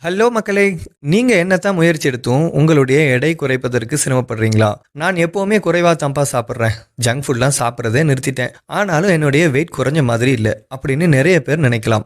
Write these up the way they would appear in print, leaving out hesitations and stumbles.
Hello மக்களே! நீங்க என்னத்தான் முயற்சி எடுத்தும் உங்களுடைய எடை குறைப்பதற்கு சிரமப்படுறீங்களா? நான் எப்பவுமே குறைவா தான்ப்பா சாப்பிடுறேன். ஜங்க் ஃபுட்லாம் சாப்பிடுறதே நிறுத்திட்டேன். ஆனாலும் என்னுடைய வெயிட் குறைஞ்ச மாதிரி இல்ல. அப்படின்னு நெறைய பேர் நினைக்கலாம்.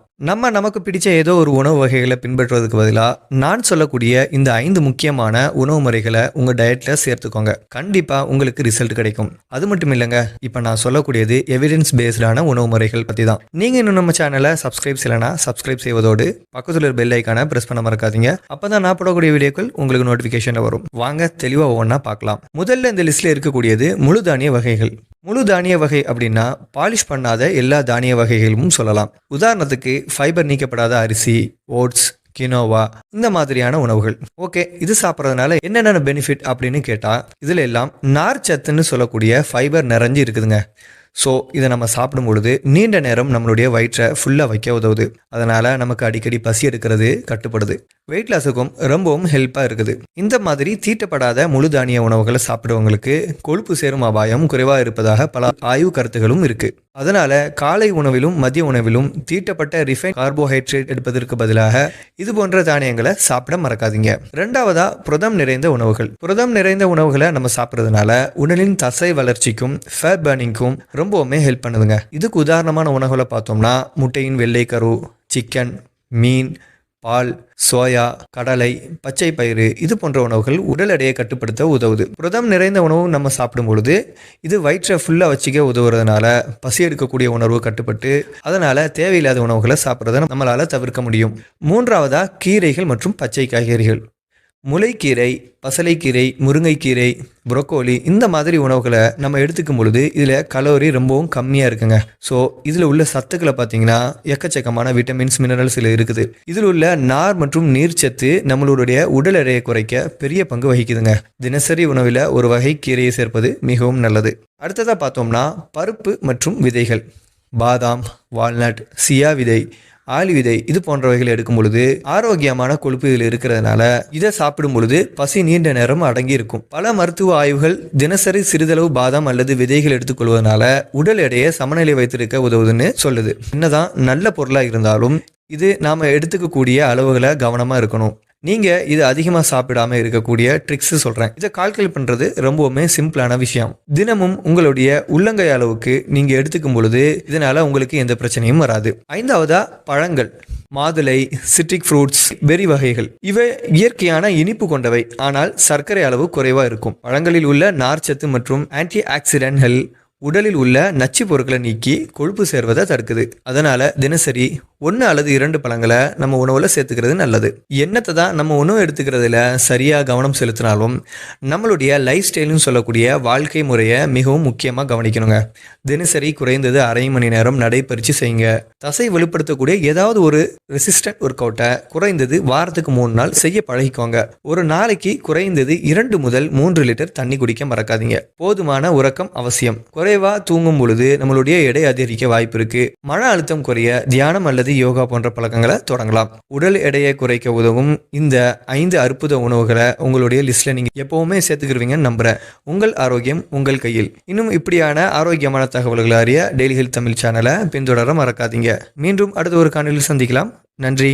நமக்கு பிடிச்ச ஏதோ ஒரு உணவு வகைகள பின்பற்றுவதற்கு பதிலா, நான் சொல்லக்கூடிய இந்த 5 முக்கியமான உணவு முறைகள உங்க டயட்ல சேர்த்துக்கோங்க. கண்டிப்பா உங்களுக்கு ரிசல்ட் கிடைக்கும். அது மட்டும் இல்லங்க, இப்ப நான் சொல்லக்கூடியது எவிடன்ஸ் பேஸ்டான உணவு முறைகள் பத்தி தான். நீங்க இன்னும் நம்ம சேனல சப்ஸ்கிரைப் செய்யலனா, சப்ஸ்கிரைப் செய்வதோடு பக்கத்துல இருக்க பெல் ஐகானை பிரஸ் பண்ண மறக்காதீங்க. அப்பதான் நான் போடக்கூடிய வீடியோக்கள் உங்களுக்கு நோட்டிபிகேஷன்ல வரும். வாங்க தெளிவா ஒவ்வொன்றா பார்க்கலாம். முதல்ல இந்த லிஸ்ட்ல இருக்கக்கூடியது முழு தானிய வகைகள். முழு தானிய வகை அப்படின்னா பாலிஷ் பண்ணாத எல்லா தானிய வகைகளும் சொல்லலாம். உதாரணத்துக்கு ஃபைபர் நீக்கப்படாத அரிசி, ஓட்ஸ், கினோவா இந்த மாதிரியான உணவுகள். ஓகே, இது சாப்பிட்றதுனால என்னென்ன பெனிஃபிட் அப்படின்னு கேட்டா, இதுல எல்லாம் நார் சத்துன்னு சொல்லக்கூடிய ஃபைபர் நிறைஞ்சு இருக்குதுங்க. ஸோ இதை நம்ம சாப்பிடும் பொழுது நீண்ட நேரம் நம்மளுடைய வயிற்றை ஃபுல்லாக வைக்க உதவுது. அதனால் நமக்கு அடிக்கடி பசி எடுக்கிறது கட்டுப்படுது. வெயிட் லாஸுக்கும் ரொம்பவும் ஹெல்ப்பாக இருக்குது. இந்த மாதிரி தீட்டப்படாத முழு தானிய உணவுகளை சாப்பிடுவவங்களுக்கு கொழுப்பு சேரும் அபாயம் குறைவாக இருப்பதாக பல ஆய்வு கருத்துகளும் இருக்குது. அதனால் காலை உணவிலும் மதிய உணவிலும் தீட்டப்பட்ட ரிஃபைன் கார்போஹைட்ரேட் எடுப்பதற்கு பதிலாக இது போன்ற தானியங்களை சாப்பிட மறக்காதீங்க. ரெண்டாவதா, புரதம் நிறைந்த உணவுகள். புரதம் நிறைந்த உணவுகளை நம்ம சாப்பிட்றதுனால உடலின் தசை வளர்ச்சிக்கும் ஃபேட் பர்னிங்க்கும் ரொம்பவுமே ஹெல்ப் பண்ணுதுங்க. இதுக்கு உதாரணமான உணவுகளை பார்த்தோம்னா முட்டையின் வெள்ளைக்கரு, சிக்கன், மீன், பால், சோயா, கடலை, பச்சை பயிறு இது போன்ற உணவுகள் உடல் எடையை கட்டுப்படுத்த உதவுது. புரதம் நிறைந்த உணவு நம்ம சாப்பிடும் பொழுது இது வயிற்றை ஃபுல்லாக வச்சுக்க உதவுறதுனால பசி எடுக்கக்கூடிய உணர்வு கட்டுப்பட்டு அதனால தேவையில்லாத உணவுகளை சாப்பிட்றதை நம்மளால தவிர்க்க முடியும். மூன்றாவதா, கீரைகள் மற்றும் பச்சை காய்கறிகள். முளைக்கீரை, பசலைக்கீரை, முருங்கைக்கீரை, புரோக்கோலி இந்த மாதிரி உணவுகளை நம்ம எடுத்துக்கும் பொழுது இதில் கலோரி ரொம்பவும் கம்மியாக இருக்குங்க. ஸோ இதில் உள்ள சத்துக்களை பார்த்தீங்கன்னா எக்கச்சக்கமான விட்டமின்ஸ், மினரல்ஸ் இருக்குது. இதில் உள்ள நார் மற்றும் நீர்ச்சத்து நம்மளுடைய உடல் எடையை குறைக்க பெரிய பங்கு வகிக்குதுங்க. தினசரி உணவில் ஒரு வகை கீரையை சேர்ப்பது மிகவும் நல்லது. அடுத்ததாக பார்த்தோம்னா பருப்பு மற்றும் விதைகள். பாதாம், வால்நட், சியா விதை, ஆளி விதை இது போன்றவைகள் எடுக்கும் பொழுது ஆரோக்கியமான கொழுப்பு இதில் இருக்கிறதுனால இதை சாப்பிடும் பொழுது பசி நீண்ட நேரம் அடங்கி இருக்கும். பல மருத்துவ ஆய்வுகள் தினசரி சிறிதளவு பாதாம் அல்லது விதைகள் எடுத்துக்கொள்வதனால உடல் எடையை சமநிலை வைத்திருக்க உதவுதுன்னு சொல்லுது. என்னதான் நல்ல பொருளாக இருந்தாலும் இது நாம எடுத்துக்கக்கூடிய அளவுகளை கவனமா இருக்கணும். நீங்க இது அதிகமா சாப்பிடாம இருக்கக்கூடிய ட்ரிக்ஸ் சொல்றேன். இதை கால்குலேட் பண்றது ரொம்பவுமே சிம்பிளான விஷயம். தினமும் உங்களுடைய உள்ளங்கை அளவுக்கு நீங்க எடுத்துக்கும் பொழுது இதனால உங்களுக்கு எந்த பிரச்சனையும் வராது. ஐந்தாவதா, பழங்கள். மாதுளை, சிட்ரிக் ஃப்ரூட்ஸ், பெரி வகைகள். இவை இயற்கையான இனிப்பு கொண்டவை, ஆனால் சர்க்கரை அளவு குறைவா இருக்கும். பழங்களில் உள்ள நார்ச்சத்து மற்றும் ஆன்டி ஆக்சிடென்ட்கள் உடலில் உள்ள நச்சு பொருட்களை நீக்கி கொழுப்பு சேர்வதை தடுக்குது. அதனால தினசரி 1 அல்லது 2 பழங்களை நம்ம உணவுல சேர்த்துக்கிறது நல்லது. எண்ணத்தை தான் நம்ம உணவு எடுத்துக்கிறதுல சரியா கவனம் செலுத்தினாலும் நம்மளுடைய லைஃப் ஸ்டைல்னு சொல்லக்கூடிய வாழ்க்கை முறையை மிகவும் முக்கியமாக கவனிக்கணுங்க. தினசரி குறைந்தது அரை மணி நேரம் நடைபயிற்சி செய்யுங்க. தசை வெளிப்படுத்தக்கூடிய ஏதாவது ஒரு ரெசிஸ்டன்ட் ஒர்க் அவுட்டை குறைந்தது வாரத்துக்கு 3 நாள் செய்ய பழகிக்கோங்க. ஒரு நாளைக்கு குறைந்தது 2 முதல் 3 லிட்டர் தண்ணி குடிக்க மறக்காதீங்க. போதுமான உறக்கம் அவசியம். குறைவா தூங்கும் பொழுது நம்மளுடைய எடை அதிகரிக்க வாய்ப்பு இருக்கு. மன அழுத்தம் குறைய தியானம் அல்லது யோகா போன்ற பழக்கங்களை தொடங்கலாம். உடல் எடையை குறைக்க உதவும் இந்த 5 அற்புத உணவுகளை உங்களுடைய லிஸ்ட்ல நீங்க எப்பவுமே சேர்த்துக்கிருவீங்கன்னு நம்புறேன். உங்கள் ஆரோக்கியம் உங்கள் கையில். இன்னும் இப்படியான ஆரோக்கியமான தகவல்களை அறிய டெய்லி ஹெல்த் தமிழ் சேனலை பின்தொடர மறக்காதீங்க. மீண்டும் அடுத்த ஒரு காணொலியில் சந்திக்கலாம். நன்றி.